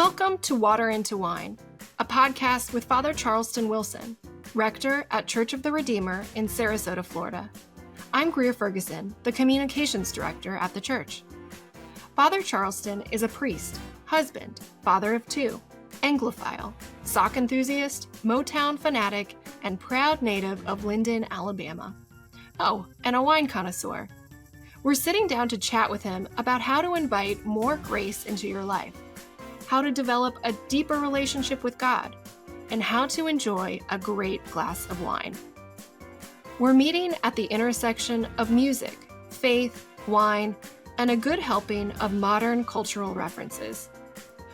Welcome to Water into Wine, a podcast with Father Charleston Wilson, rector at Church of the Redeemer in Sarasota, Florida. I'm Greer Ferguson, the communications director at the church. Father Charleston is a priest, husband, father of two, Anglophile, sock enthusiast, Motown fanatic, and proud native of Linden, Alabama. Oh, and a wine connoisseur. We're sitting down to chat with him about how to invite more grace into your life, how to develop a deeper relationship with God, and how to enjoy a great glass of wine. We're meeting at the intersection of music, faith, wine, and a good helping of modern cultural references.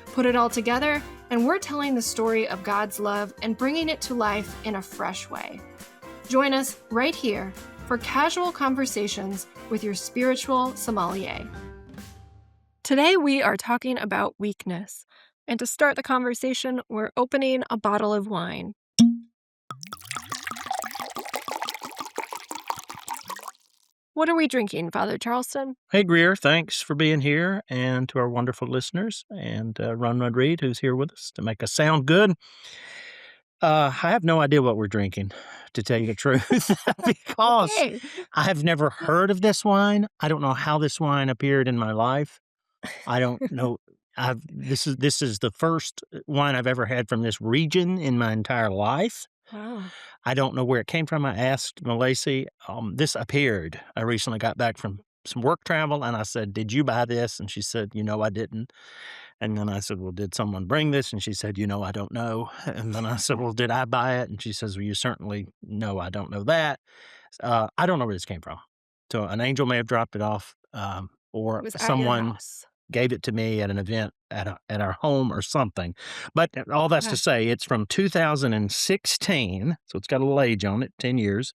Put it all together, and we're telling the story of God's love and bringing it to life in a fresh way. Join us right here for casual conversations with your spiritual sommelier. Today we are talking about weakness, and to start the conversation, we're opening a bottle of wine. What are we drinking, Father Charleston? Hey, Greer, thanks for being here, and to our wonderful listeners, and Ron Reed, who's here with us to make us sound good. I have no idea what we're drinking, to tell you the truth, because Okay. I have never heard of this wine. I don't know how this wine appeared in my life. I don't know. This is the first wine I've ever had from this region in my entire life. Wow. I don't know where it came from. I asked Malaysia. This appeared. I recently got back from some work travel, and I said, "Did you buy this?" And she said, "No, I didn't." And then I said, "Well, did someone bring this?" And she said, "I don't know." And then I said, "Well, did I buy it?" And she says, "Well, you certainly know I don't know that." I don't know where this came from. So an angel may have dropped it off, It or was at your someone house. gave it to me at an event at our home or something. But all that's Okay. to say, it's from 2016, so it's got a little age on it, 10 years.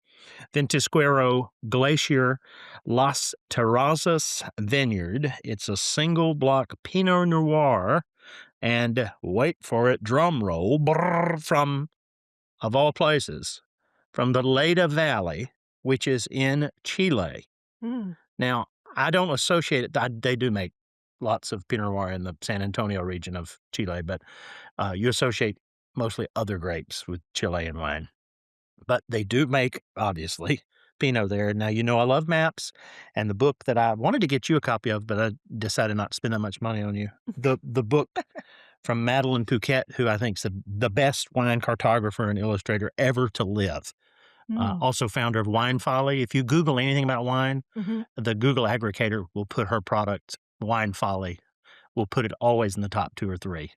Ventisquero Glacier Las Terrazas Vineyard. It's a single block Pinot Noir, and wait for it, drum roll, from, of all places, from the Leyda Valley, which is in Chile. Mm. Now, I don't associate it. They do make lots of Pinot Noir in the San Antonio region of Chile, but you associate mostly other grapes with Chilean wine. But they do make, obviously, Pinot there. Now, I love maps, and the book that I wanted to get you a copy of, but I decided not to spend that much money on you. The book from Madeline Phuket, who I think is the best wine cartographer and illustrator ever to live. Also founder of Wine Folly. If you Google anything about wine, the Google aggregator will put her product, Wine Folly, will put it always in the top 2 or 3.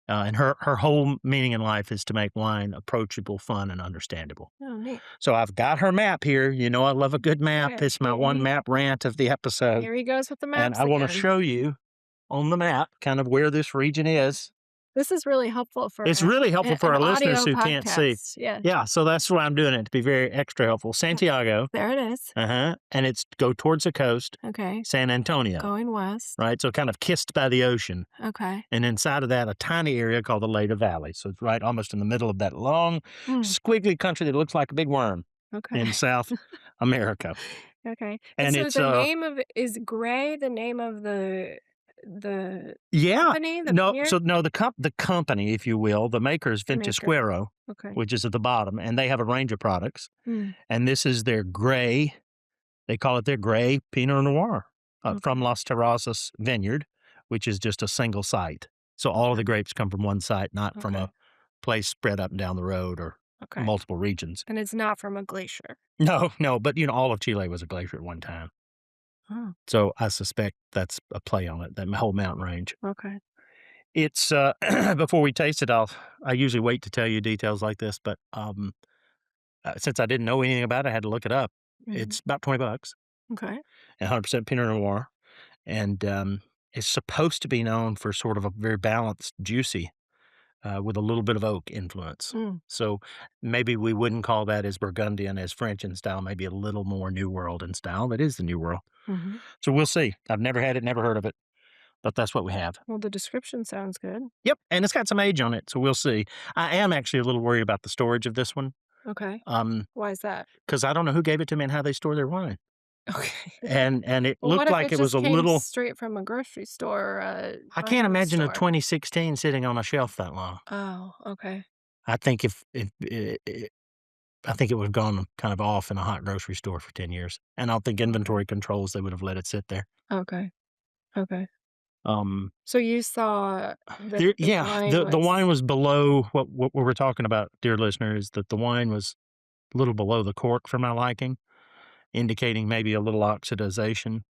And her whole meaning in life is to make wine approachable, fun, and understandable. Oh, neat. So I've got her map here. I love a good map. Okay. It's my one map rant of the episode. Here he goes with the And maps I want to again. show you on the map kind of where this region is. This is really helpful for It's really helpful for our listeners who can't see. Yeah. Yeah, so that's why I'm doing it, to be very extra helpful. Santiago. There it is. And it's go towards the coast. Okay. San Antonio. Going west. Right, so kind of kissed by the ocean. Okay. And inside of that, a tiny area called the Leyda Valley. So it's right almost in the middle of that long, squiggly country that looks like a big worm in South America. Okay. And so it's the name of is Gray the name of the company? The company, if you will, the maker is Ventisquero, which is at the bottom, and they have a range of products. And this is their gray, they call it their gray Pinot Noir from Las Terrazas Vineyard, which is just a single site. So all of the grapes come from one site, not from a place spread up and down the road or multiple regions. And it's not from a glacier. No, but all of Chile was a glacier at one time. Oh. So I suspect that's a play on it, that whole mountain range. Okay. It's before we taste it, I usually wait to tell you details like this, but since I didn't know anything about it, I had to look it up. It's about $20. Okay. 100% Pinot Noir, and it's supposed to be known for sort of a very balanced, juicy, with a little bit of oak influence. So maybe we wouldn't call that as Burgundian, as French in style, maybe a little more New World in style. That is the New World. So we'll see. I've never had it, never heard of it, but that's what we have. Well, the description sounds good. Yep, and it's got some age on it, so we'll see. I am actually a little worried about the storage of this one. Okay. Why is that? Because I don't know who gave it to me and how they store their wine. Okay. and it Well, what looked if like it it was just a came little. straight from a grocery store or a I can't produce imagine a store? 2016 sitting on a shelf that long. Oh, okay. I think if I think it would have gone kind of off in a hot grocery store for 10 years, and I don't think Okay. inventory controls, they would have let it sit there. Okay. Okay. Um, So you saw that the yeah, wine the was wine was below what we were talking about, dear listener, is that the wine was a little below the cork for my liking, indicating maybe a little oxidation.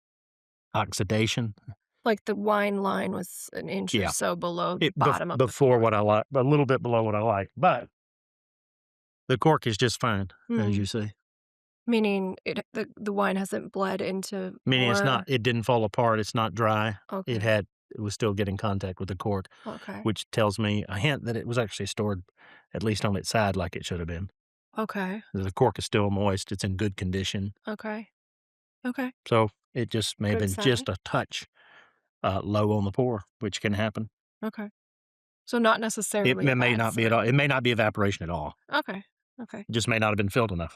like the wine line was an inch or Yeah, so below the it bottom of the before cork. what I like, a little bit below what I like, but the cork is just fine, as you Mm. see. Meaning the wine hasn't bled into Meaning more. it didn't fall apart, it's not dry. Okay. It was still getting contact with the cork, Okay. which tells me a hint that it was actually stored at least on its side like it should have been. Okay. The cork is still moist, it's in good condition. Okay. Okay. So it just may have Good been sign. just a touch low on the pour, which can happen. Okay. So not necessarily a May bad not be at all. sign. It may not be evaporation at all. Okay. Okay. It just may not have been filled enough.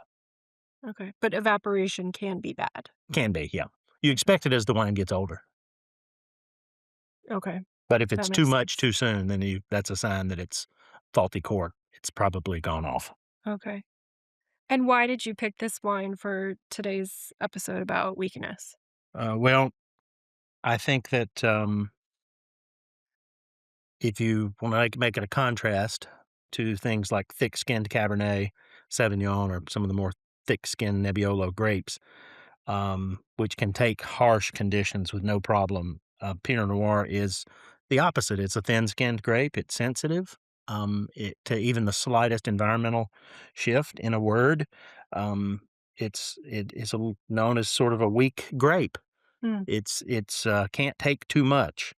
Okay. But evaporation can be bad. Can be, yeah. You expect it as the wine gets older. Okay. But if That it's too makes much sense. too soon, then that's a sign that it's faulty cork. It's probably gone off. Okay. And why did you pick this wine for today's episode about weakness? Well, I think that if you want to make it a contrast to things like thick-skinned Cabernet Sauvignon or some of the more thick-skinned Nebbiolo grapes, which can take harsh conditions with no problem, Pinot Noir is the opposite. It's a thin-skinned grape. It's sensitive. To even the slightest environmental shift in a word, it is known as sort of a weak grape. Mm. It's can't take too much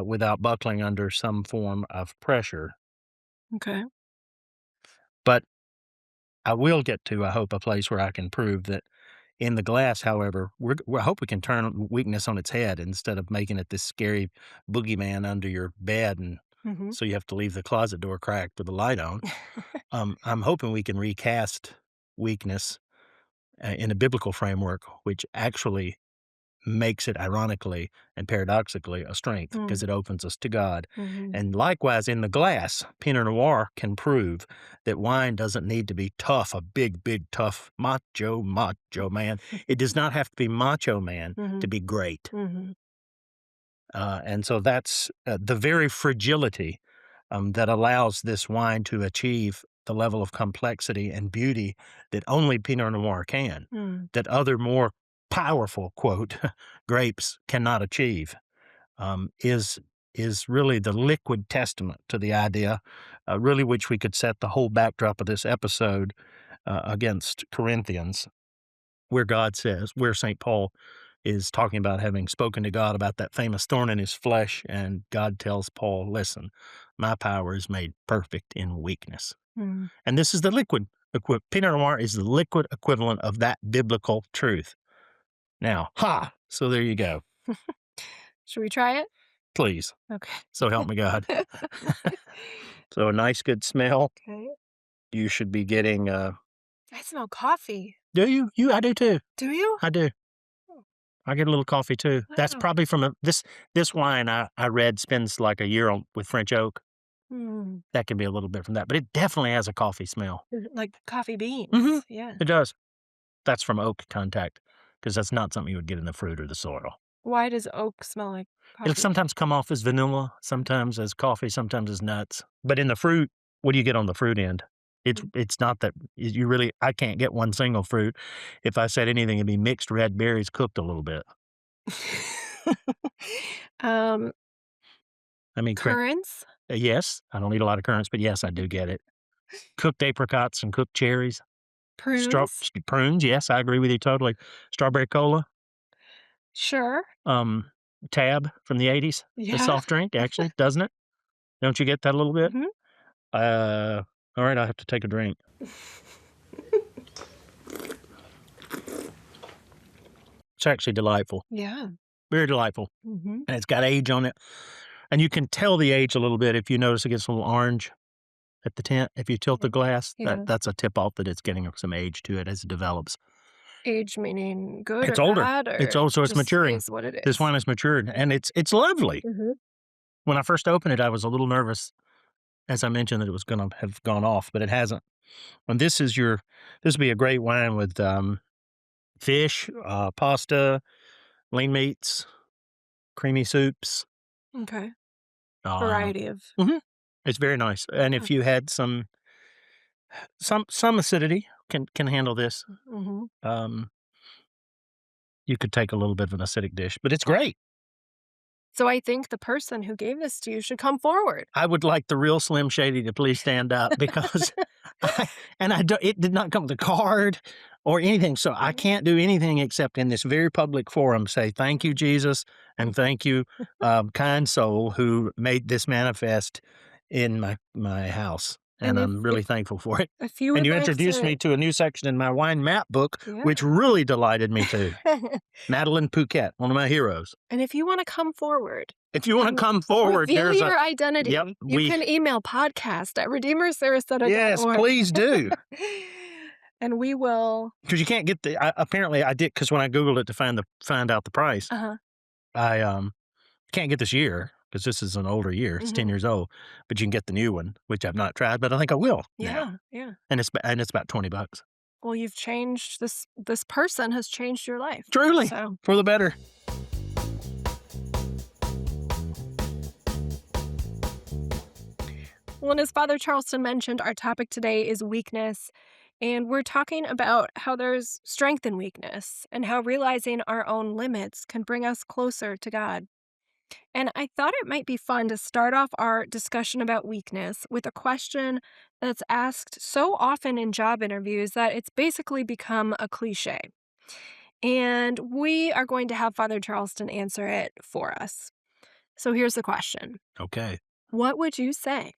without buckling under some form of pressure. Okay. But I will get to, I hope, a place where I can prove that in the glass, however, I hope we can turn weakness on its head instead of making it this scary boogeyman under your bed, and Hmm. so you have to leave the closet door cracked with the light on. I'm hoping we can recast weakness in a biblical framework, which actually makes it ironically and paradoxically a strength because Mm. it opens us to God. Hmm. And likewise, in the glass, Pinot Noir can prove that wine doesn't need to be tough, a big, big, tough, macho man. It does not have to be macho man Hmm. to be great. Hmm. And so that's the very fragility that allows this wine to achieve the level of complexity and beauty that only Pinot Noir can, Mm. that other more powerful, quote, grapes cannot achieve, is really the liquid testament to the idea, really which we could set the whole backdrop of this episode against Corinthians, where St. Paul is talking about having spoken to God about that famous thorn in his flesh, and God tells Paul, listen, my power is made perfect in weakness. Mm. And this is the liquid Pinot Noir is the liquid equivalent of that biblical truth. Now, so there you go. Should we try it? Please. Okay. So help me God. So a nice, good smell. Okay. You should be getting, I smell coffee. do you? I do too. Do you? I do. Oh, I get a little coffee too. That's wow. probably from this wine I read spends like a year with French oak. Mm. That can be a little bit from that, but it definitely has a coffee smell. Like coffee beans. Mhm. Yeah. It does. That's from oak contact because that's not something you would get in the fruit or the soil. Why does oak smell like It'll coffee? sometimes come off as vanilla, sometimes as coffee, sometimes as nuts. But in the fruit, what do you get on the fruit end? It's not that you really. I can't get one single fruit. If I said anything, it'd be mixed red berries cooked a little bit. um, I mean, currants, yes, I don't eat a lot of currants, but yes, I do get it. Cooked apricots and cooked cherries, prunes. prunes. Yes, I agree with you totally. Strawberry cola, Sure. Tab from the '80s, the Yeah. soft drink, actually, doesn't it? Don't you get that a little bit? Hmm. All right, I have to take a drink. It's actually delightful, Yeah. very delightful, Hmm. and it's got age on it, and you can tell the age a little bit if you notice it gets a little orange at the tint. If you tilt the glass, Yeah. that's a tip off that it's getting some age to it as it develops. Age meaning good It's or older. bad, It's or old, so it's just maturing. is what it This is? wine has matured, and it's lovely. Mhm. When I first opened it, I was a little nervous, as I mentioned, that it was gonna have gone off, but it hasn't. And this would be a great wine with, fish, pasta, lean meats, creamy soups. Okay. Um Variety of Mhm. It's very nice, and yeah. if you had some acidity can handle this. Mhm. Um, you could take a little bit of an acidic dish, but it's great. So I think the person who gave this to you should come forward. I would like the real Slim Shady to please stand up because I and I don't it did not come with a card or anything, so I Mhm. can't do anything except in this very public forum say, "Thank you, Jesus, and thank you, kind soul who made this manifest in my house," And and I'm really thankful for it. if you And would you like introduced to me to a new section in my wine map book, yeah. which really delighted me too. Madeline Phuket, one of my heroes. And if you wanna come forward If you wanna and come forward, reveal there's a your yep, identity, you can email yes, podcast@redeemersarasota.org. please do. And we will 'Cause you can't get apparently I did, because when I Googled it to find out the price, uh-huh. I, can't get this year because this is an older year, it's 10 Mhm. years old, but you can get the new one, which I've not tried, but I think I will now, Yeah, yeah. and it's about $20. Well, you've changed this person has changed your life. Truly, So, for the better. well, and as Father Charleston mentioned, our topic today is weakness. And we're talking about how there's strength in weakness and how realizing our own limits can bring us closer to God. And I thought it might be fun to start off our discussion about weakness with a question that's asked so often in job interviews that it's basically become a cliche. And we are going to have Father Charleston answer it for us. So here's the question: Okay. what would you say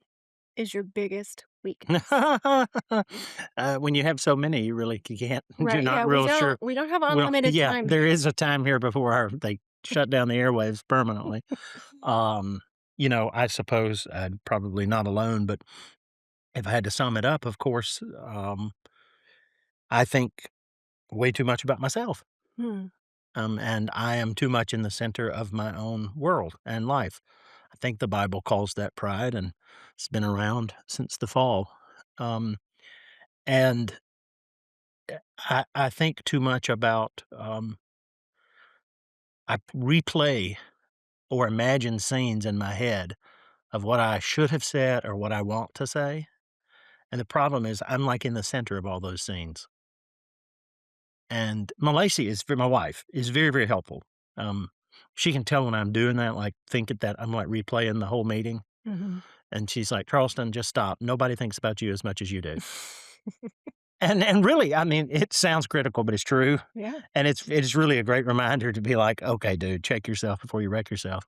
is your biggest weakness? When you have so many, you really can't you're Right. not Yeah, real sure. we don't have Well, unlimited yeah, time there here. is a time here before they shut down the airwaves permanently. Um, I suppose I'm probably not alone, but if I had to sum it up, of course, I think way too much about myself. Hmm. And I am too much in the center of my own world and life. I think the Bible calls that pride, and it's been around since the fall. Um, and I think too much about, I replay or imagine scenes in my head of what I should have said or what I want to say. And the problem is I'm like in the center of all those scenes. And my wife, is very, very helpful. Um, she can tell when I'm doing that, like thinking that I'm like replaying the whole meeting. Mhm. And she's like, Charleston, just stop. Nobody thinks about you as much as you do. And really, I mean, it sounds critical, but it's true. Yeah. And it's really a great reminder to be like, okay, dude, check yourself before you wreck yourself.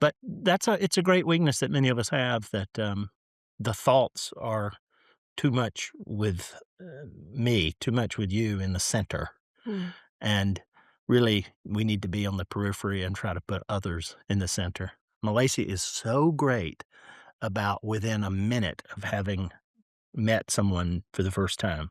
But it's a great weakness that many of us have, that the thoughts are too much with me, too much with you in the center. Hmm. And really, we need to be on the periphery and try to put others in the center. Malaysia is so great about within a minute of having met someone for the first time.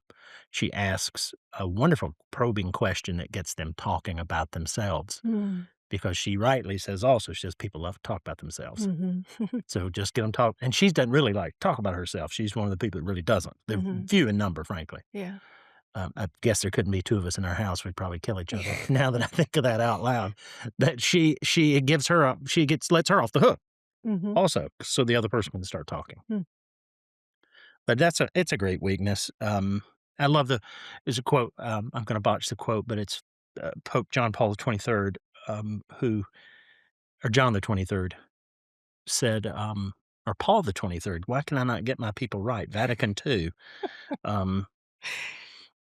She asks a wonderful probing question that gets them talking about themselves, Hmm. because she rightly says also, she says people love to talk about themselves. Mhm. So just get them talk. And she doesn't really like talk about herself. She's one of the people that really doesn't. They're Mhm. few in number, frankly. Yeah. I guess there couldn't be two of us in our house. We'd probably kill each other. Now that I think of that out loud, that she it gives her lets her off the hook Mhm. also, so the other person can start talking. Hmm. But it's a great weakness. I love there's a quote. I'm going to botch the quote, but it's Pope John Paul the 23rd, who or John the 23rd said, or Paul the 23rd. Why can I not get my people right? Vatican II. Um,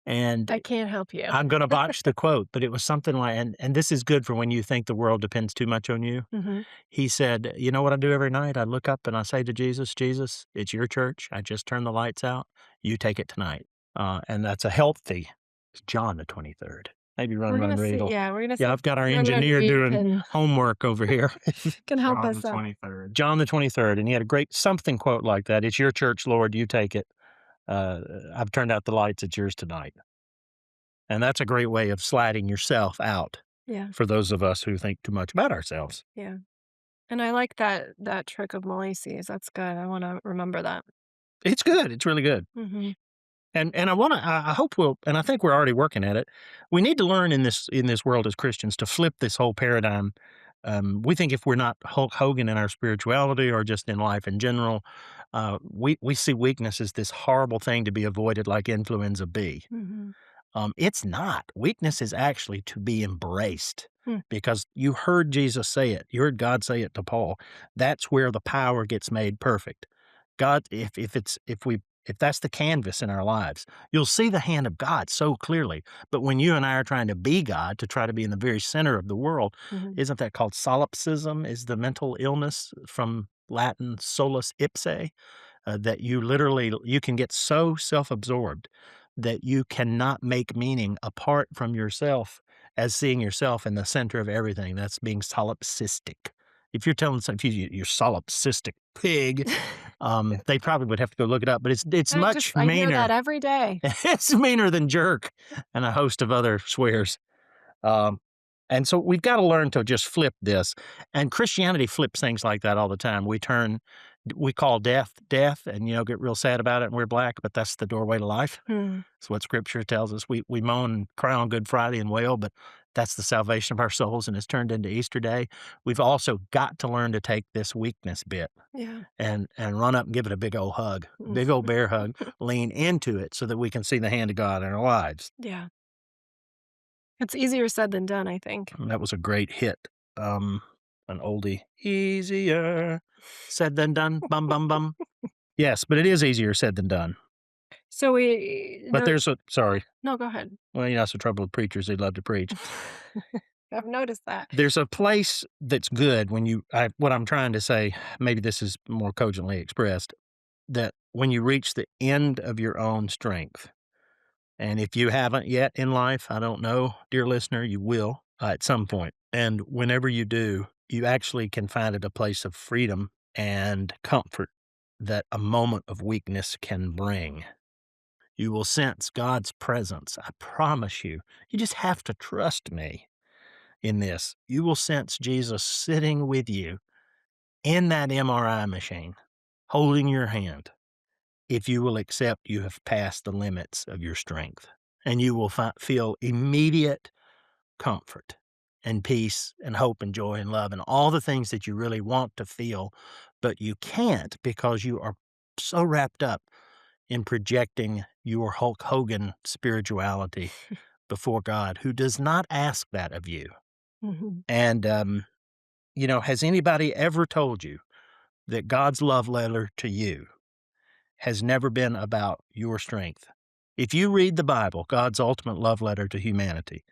and I can't help you. I'm gonna botch the quote, but it was something like, and this is good for when you think the world depends too much on you. Mhm. He said, "You know what I do every night? I look up and I say to Jesus, Jesus, it's your church. I just turned the lights out. You take it tonight." And that's a healthy it's John the 23rd. Maybe We're run gonna see Riedel. yeah, we're gonna Yeah, see I've got our if Run engineer Reed doing homework over here. can help John us the out. 23rd. John the 23rd, and he had a great something quote like that. It's your church, Lord. You take it. Uh, I've turned out the lights. It's yours tonight. And that's a great way of sliding yourself out Yeah. for those of us who think too much about ourselves. Yeah. And I like that trick of Maurice's. That's good. I wanna remember that. It's good. It's really good. Mhm. And I hope we'll, and I think we're already working at it. We need to learn in this world as Christians to flip this whole paradigm. We think if we're not Hulk Hogan in our spirituality or just in life in general, we see weakness as this horrible thing to be avoided, like influenza B. Mhm. It's not. Weakness is actually to be embraced Hmm. because you heard Jesus say it. You heard God say it to Paul. That's where the power gets made perfect. God, if that's the canvas in our lives, you'll see the hand of God so clearly. But when you and I are trying to be God, to try to be in the very center of the world, Mhm. isn't that called solipsism? Is the mental illness from Latin solus ipse? That you can get so self-absorbed that you cannot make meaning apart from yourself as seeing yourself in the center of everything. That's being solipsistic. If you're telling some if you're solipsistic pig, they probably would have to go look it up, but it's much I hear that meaner. every day. It's meaner than jerk and a host of other swears. Um, and so we've got to learn to just flip this. And Christianity flips things like that all the time. We call death death, and get real sad about it. And we're black, but that's the doorway to life. Hmm. It's what Scripture tells us. We moan and cry on Good Friday and wail, but that's the salvation of our souls, and it's turned into Easter Day. We've also got to learn to take this weakness bit Yeah. and run up and give it a big old hug, big old bear hug, lean into it so that we can see the hand of God in our lives. Yeah. It's easier said than done, I think. That was a great hit. An oldie. Easier said than done. Bum, bum, bum. Yes, but it is easier said than done. So we But no sorry. no, go ahead. Well, that's the trouble with preachers. They love to preach. I've noticed that. There's a place that's good when what I'm trying to say, maybe this is more cogently expressed, that when you reach the end of your own strength, and if you haven't yet in life, I don't know, dear listener, you will at some point. And whenever you do, you actually can find it a place of freedom and comfort that a moment of weakness can bring. You will sense God's presence. I promise you. You just have to trust me in this. You will sense Jesus sitting with you in that MRI machine, holding your hand, if you will accept you have passed the limits of your strength. And you will feel immediate comfort and peace and hope and joy and love and all the things that you really want to feel, but you can't because you are so wrapped up in projecting your Hulk Hogan spirituality before God, who does not ask that of you. Mhm. And, has anybody ever told you that God's love letter to you has never been about your strength? If you read the Bible, God's ultimate love letter to humanity,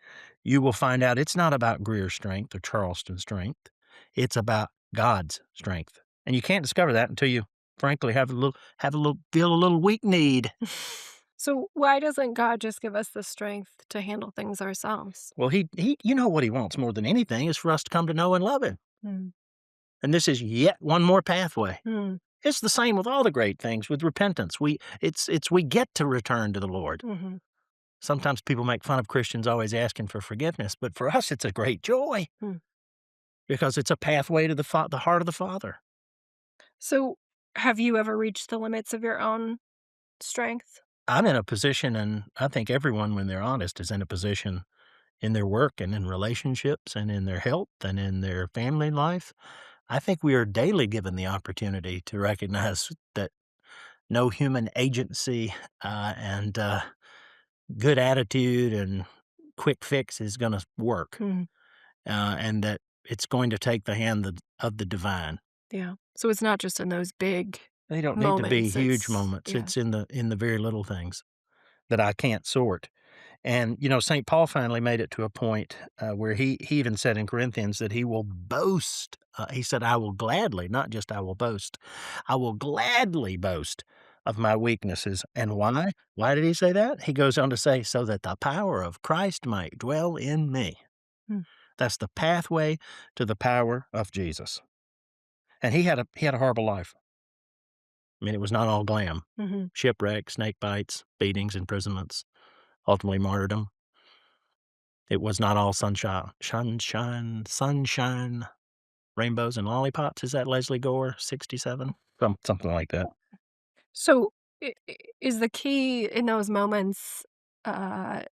you will find out it's not about Greer's strength or Charleston's strength. It's about God's strength. And you can't discover that until you, frankly, feel a little weak need. So why doesn't God just give us the strength to handle things ourselves? Well, what he wants more than anything is for us to come to know and love him. Mm. And this is yet one more pathway. Mm. It's the same with all the great things with repentance. We get to return to the Lord. Mhm. Sometimes people make fun of Christians always asking for forgiveness, but for us, it's a great joy Mm. because it's a pathway to the heart of the Father. So have you ever reached the limits of your own strength? I'm in a position, and I think everyone, when they're honest, is in a position in their work and in relationships and in their health and in their family life. I think we are daily given the opportunity to recognize that no human agency and good attitude and quick fix is going to work, Mm. and that it's going to take the hand of the divine. Yeah. So it's not just in those big They don't need to be moments. huge It's moments. yeah. It's in the very little things that I can't sort. And St. Paul finally made it to a point where he even said in Corinthians that he will boast. He said, "I will gladly, not just I will boast, I will gladly boast of my weaknesses." And why? Why did he say that? He goes on to say, "So that the power of Christ might dwell in me." Mm. That's the pathway to the power of Jesus. And he had a horrible life. I mean, it was not all glam. Mhm. Shipwreck, snake bites, beatings, imprisonments, ultimately martyrdom. It was not all sunshine, rainbows, and lollipops. Is that Leslie Gore, 67? Something like that. So, is the key in those moments,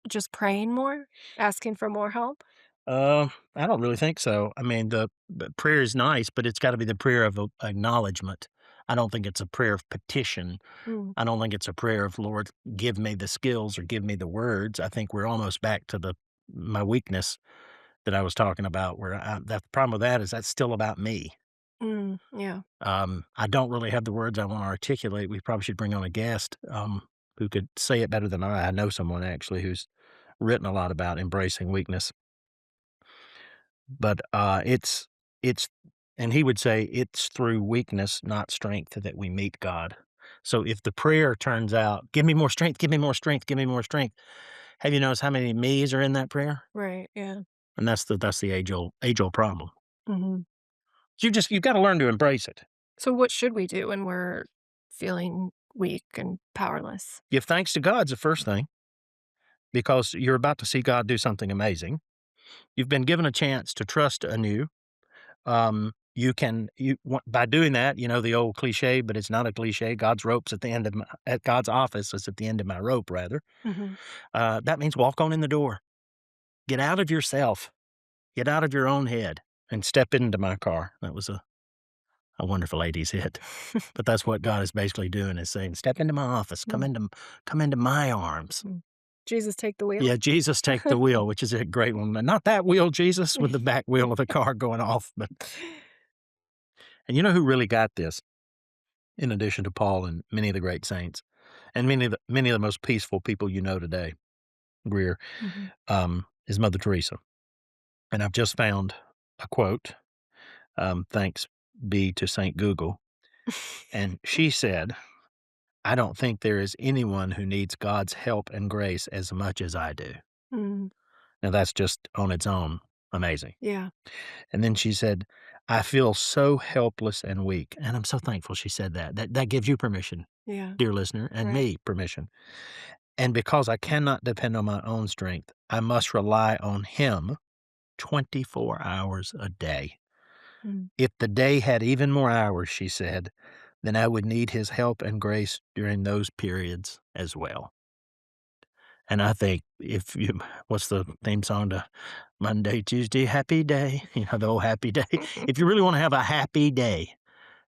just praying more, asking for more help? I don't really think so. I mean, the prayer is nice, but it's gotta be the prayer of acknowledgement. I don't think it's a prayer of petition. Mm, I don't think it's a prayer of, "Lord, give me the skills or give me the words." I think we're almost back to my weakness that I was talking about, where the problem with that is that's still about me. yeah. I don't really have the words I wanna articulate. We probably should bring on a guest, who could say it better than I. I know someone actually who's written a lot about embracing weakness, but, it's and he would say it's through weakness, not strength, that we meet God. So if the prayer turns out, "Give me more strength, give me more strength, give me more strength," have you noticed how many me's are in that prayer? Right, yeah. And that's the age-old problem. Mhm. You've gotta learn to embrace it. So what should we do when we're feeling weak and powerless? Give thanks to God's the first thing, because you're about to see God do something amazing. You've been given a chance to trust anew. By doing that, the old cliche, but it's not a cliche. God's rope's at God's office is at the end of my rope, rather. Mhm. That means walk on in the door. Get out of yourself. Get out of your own head and step into my car. That was a wonderful 80s hit. But that's what God is basically doing, is saying, step into my office. Mm, Come into my arms. mm. Jesus, take the wheel. Yeah, Jesus, take the wheel, which is a great one. Not that wheel, Jesus, with the back wheel of the car going off. And you know who really got this, in addition to Paul and many of the great saints, and many of the most peaceful people you know today, Greer, Mhm. is Mother Teresa. And I've just found a quote, thanks be to Saint Google, and she said, "I don't think there is anyone who needs God's help and grace as much as I do." Mm, Now that's just on its own amazing. yeah, And then she said, "I feel so helpless and weak." And I'm so thankful she said that. That gives you permission, yeah, dear listener, and right. me permission. And because I cannot depend on my own strength, I must rely on Him 24 hours a day. Mm. If the day had even more hours, she said, then I would need His help and grace during those periods as well. And I think if you, what's the theme song to Monday, Tuesday, happy day? The old happy day. If you really want to have a happy day,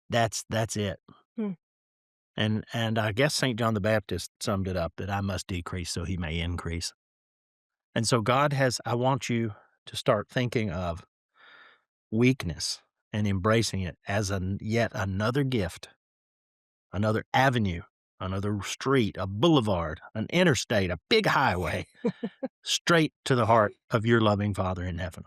that's it. Mm. And I guess St. John the Baptist summed it up, that I must decrease so He may increase. And so I want you to start thinking of weakness and embracing it as yet another gift, another avenue, another street, a boulevard, an interstate, a big highway, straight to the heart of your loving Father in heaven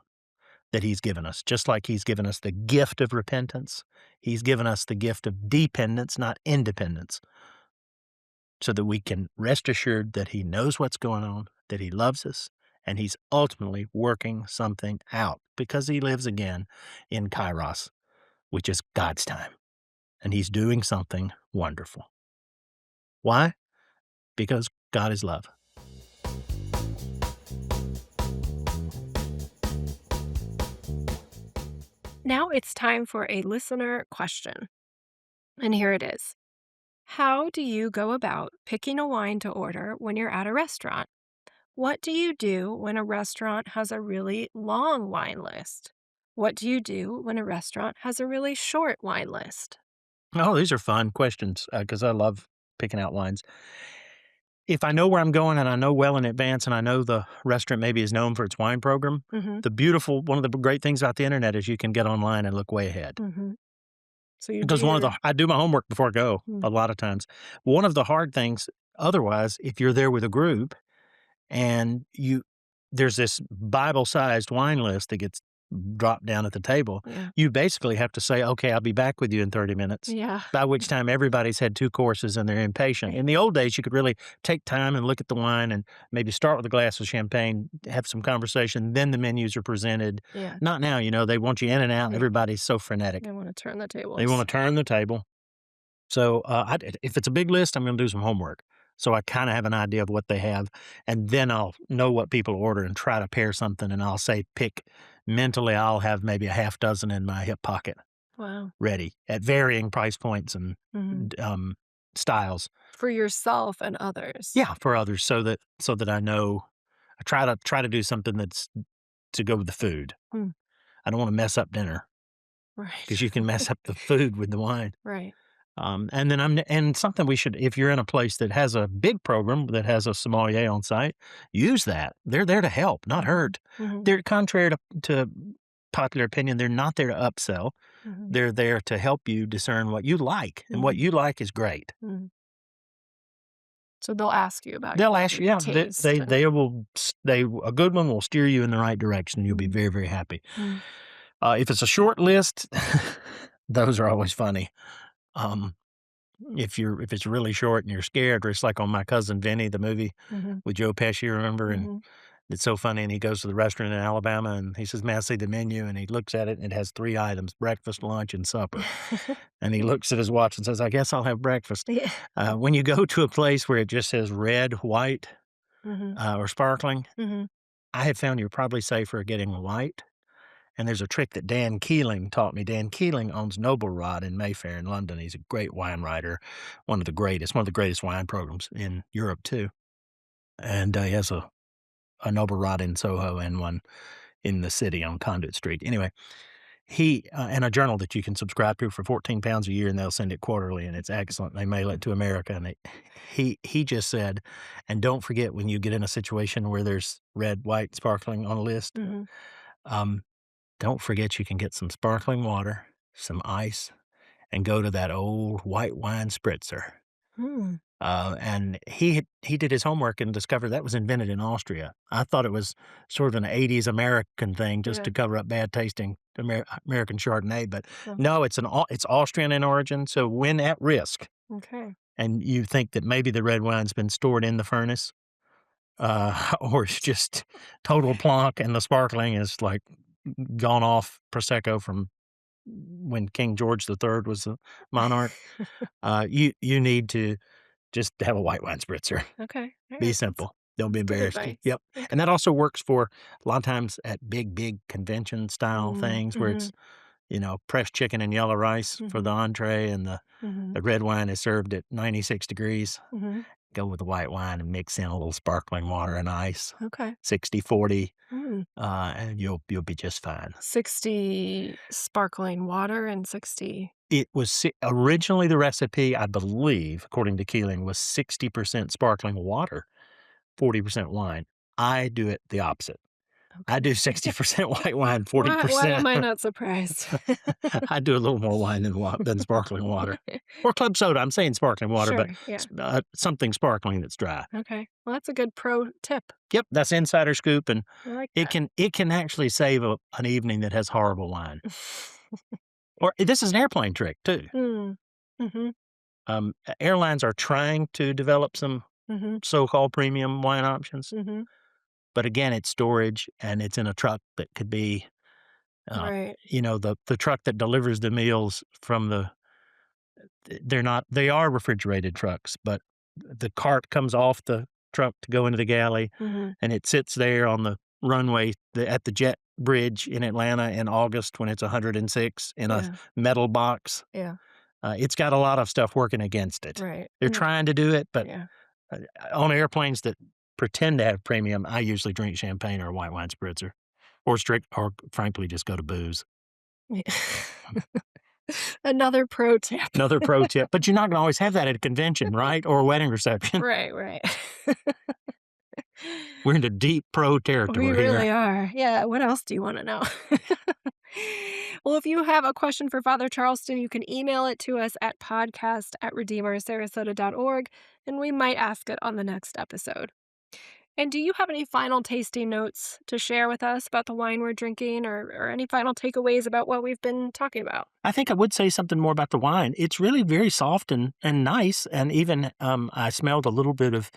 that He's given us. Just like He's given us the gift of repentance, He's given us the gift of dependence, not independence, so that we can rest assured that He knows what's going on, that He loves us, and He's ultimately working something out, because He lives again in Kairos, which is God's time, and He's doing something wonderful. Why? Because God is love. Now it's time for a listener question. And here it is. How do you go about picking a wine to order when you're at a restaurant? What do you do when a restaurant has a really long wine list? What do you do when a restaurant has a really short wine list? Oh, these are fun questions, because I love picking out wines. If I know where I'm going and I know well in advance and I know the restaurant maybe is known for its wine program, Mm-hmm. one of the great things about the internet is you can get online and look way ahead. Mm-hmm. So you do Because your. I do my homework before I go Mm, a lot of times. One of the hard things otherwise, if you're there with a group and there's this Bible-sized wine list that gets dropped down at the table, yeah. you basically have to say, "Okay, I'll be back with you in 30 minutes," Yeah. by which time everybody's had 2 courses and they're impatient. In the old days, you could really take time and look at the wine and maybe start with a glass of champagne, have some conversation, then the menus are presented. Yeah. Not now, they want you in and out, Yeah. everybody's so frenetic. They want to turn the They tables. wanna turn the table. So, if it's a big list, I'm gonna do some homework. So I kind of have an idea of what they have. And then I'll know what people order and try to pair something. And I'll say, mentally, I'll have maybe a half dozen in my hip pocket Wow. ready at varying price points and styles. For yourself and others. Yeah, for others, so that I know. I try to do something that's to go with the food. I don't want to mess up dinner. Right. Because you can mess up the food with the wine. Right. And then and something we should, if you're in a place that has a big program that has a sommelier on site, use that. They're there to help, not hurt. They're contrary to popular opinion. They're not there to upsell. They're there to help you discern what you like, and what you like is great. So they'll ask you about. They'll ask you. Yeah, taste they will. A good one will steer you in the right direction. You'll be very, very happy. If it's a short list, those are always funny. If it's really short and you're scared, or it's like on My Cousin Vinny, the movie with Joe Pesci, remember? And it's so funny. And he goes to the restaurant in Alabama and he says, "May I see the menu?" And he looks at it and it has 3 items: breakfast, lunch, and supper. And he looks at his watch and says, "I guess I'll have breakfast." Yeah. When you go to a place where it just says red, white, or sparkling, I have found you're probably safer getting white. And there's a trick that Dan Keeling taught me. Dan Keeling owns Noble Rod in Mayfair in London. He's a great wine writer, one of the greatest wine programs in Europe too. And he has a Noble Rod in Soho and one in the city on Conduit Street. Anyway, he and a journal that you can subscribe to for £14 a year, and they'll send it quarterly, and it's excellent. They mail it to America, and he just said, and don't forget when you get in a situation where there's red, white, sparkling on a list. Don't forget you can get some sparkling water, some ice, and go to that old white wine spritzer. And he did his homework and discovered that was invented in Austria. I thought it was sort of an 80s American thing just to cover up bad tasting American Chardonnay, but no, it's Austrian in origin. So when at risk, and you think that maybe the red wine's been stored in the furnace, or it's just total plonk, and the sparkling is like gone off Prosecco from when King George III was the monarch, you need to just have a white wine spritzer. Okay. Be simple. Don't be embarrassed. advice. Yep. Okay. And that also works for a lot of times at big convention style things where it's, pressed chicken and yellow rice for the entree, and the red wine is served at 96 degrees. Go with the white wine and mix in a little sparkling water and ice. Okay. 60-40, and you'll be just fine. 60 sparkling water and 60. It was originally the recipe, I believe, according to Keeling, was 60% sparkling water, 40% wine. I do it the opposite. I do 60% white wine, 40%. Why am I not surprised? I do a little more wine than sparkling water. Or club soda. I'm saying sparkling water, but something sparkling that's dry. Okay. Well, that's a good pro tip. Yep, that's insider scoop, and I like it can actually save an evening that has horrible wine. Or this is an airplane trick too. Airlines are trying to develop some so-called premium wine options. But again, it's storage, and it's in a truck that could be, right. The truck that delivers the meals from they are refrigerated trucks, but the cart comes off the truck to go into the galley, and it sits there on the runway at the jet bridge in Atlanta in August when it's 106 in a metal box. Yeah. It's got a lot of stuff working against it. Right. They're trying to do it, but on airplanes that pretend to have premium, I usually drink champagne or a white wine spritzer, or frankly just go to booze. Another pro tip. But you're not going to always have that at a convention, right? Or a wedding reception. Right. We're into deep pro territory here. We really are. Yeah. What else do you want to know? Well, if you have a question for Father Charleston, you can email it to us at podcast@redeemersarasota.org, and we might ask it on the next episode. And do you have any final tasting notes to share with us about the wine we're drinking, or any final takeaways about what we've been talking about? I think I would say something more about the wine. It's really very soft and nice, and even I smelled a little bit of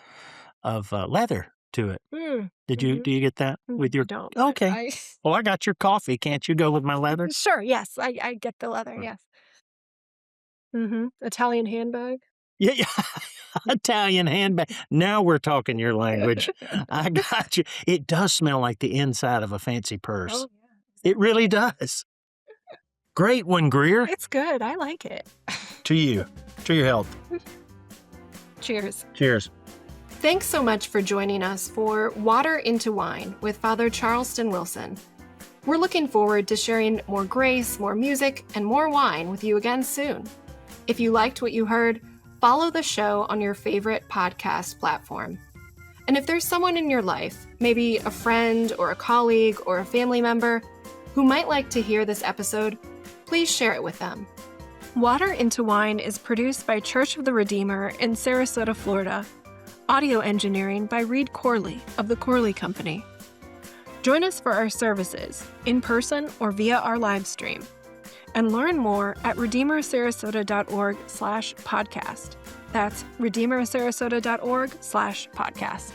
leather to it. Do you get that with your? Don't. Okay. Well, I got your coffee. Can't you go with my leather? Sure. Yes, I get the leather. Yes. Italian handbag. Yeah. Italian handbag. Now we're talking your language. I got you. It does smell like the inside of a fancy purse. Oh, yeah. It really does. Great one, Greer. It's good. I like it. To you. To your health. Cheers. Cheers. Thanks so much for joining us for Water into Wine with Father Charleston Wilson. We're looking forward to sharing more grace, more music, and more wine with you again soon. If you liked what you heard, follow the show on your favorite podcast platform. And if there's someone in your life, maybe a friend or a colleague or a family member, who might like to hear this episode, please share it with them. Water into Wine is produced by Church of the Redeemer in Sarasota, Florida. Audio engineering by Reed Corley of the Corley Company. Join us for our services, in person or via our live stream. And learn more at redeemersarasota.org/podcast. That's redeemersarasota.org/podcast.